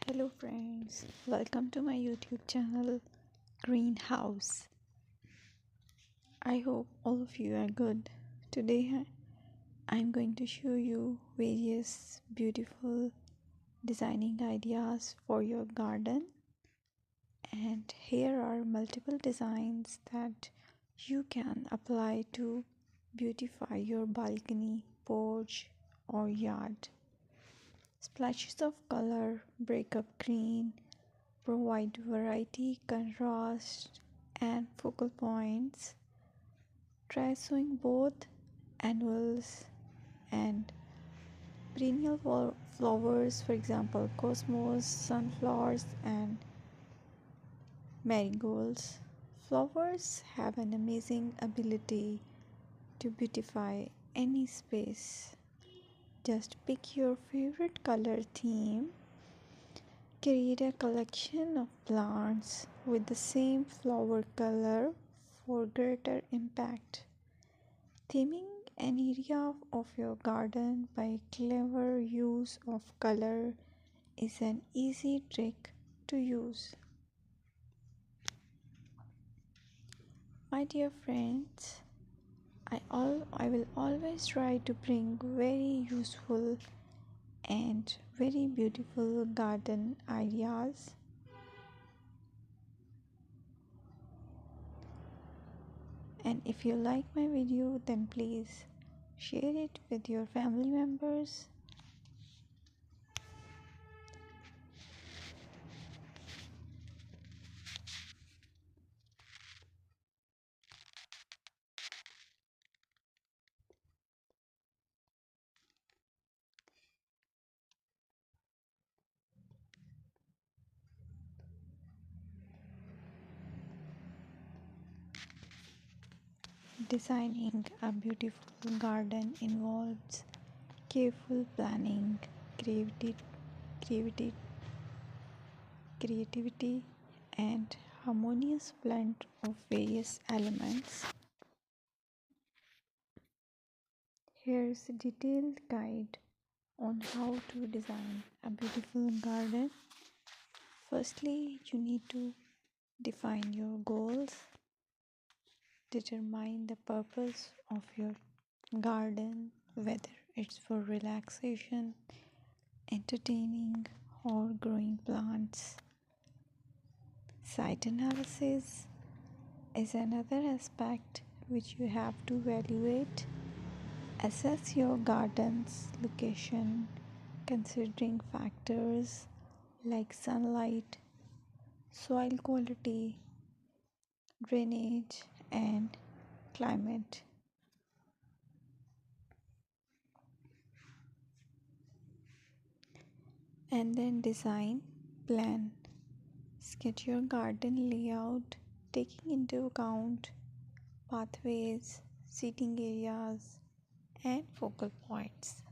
Hello friends, welcome to my YouTube channel Greenhouse. I hope all of you are good. Today I'm going to show you various beautiful designing ideas for your garden, and here are multiple designs that you can apply to beautify your balcony, porch or yard. Splashes of color break up green, provide variety, contrast, and focal points. Try sowing both annuals and perennial flowers, for example, cosmos, sunflowers, and marigolds. Flowers have an amazing ability to beautify any space. Just pick your favorite color theme. Create a collection of plants with the same flower color for greater impact. Theming an area of your garden by clever use of color is an easy trick to use. My dear friends, I will always try to bring very useful and very beautiful garden ideas. And if you like my video, then please share it with your family members. Designing a beautiful garden involves careful planning, creativity, creativity, creativity, and harmonious blend of various elements. Here's a detailed guide on how to design a beautiful garden. Firstly, you need to define your goals, determine the purpose of your garden, whether it's for relaxation, entertaining, or growing plants. Site analysis is another aspect which you have to evaluate. Assess your garden's location considering factors like sunlight, soil quality, drainage, and climate. And then design, plan. Sketch your garden layout taking into account pathways, seating areas, and focal points.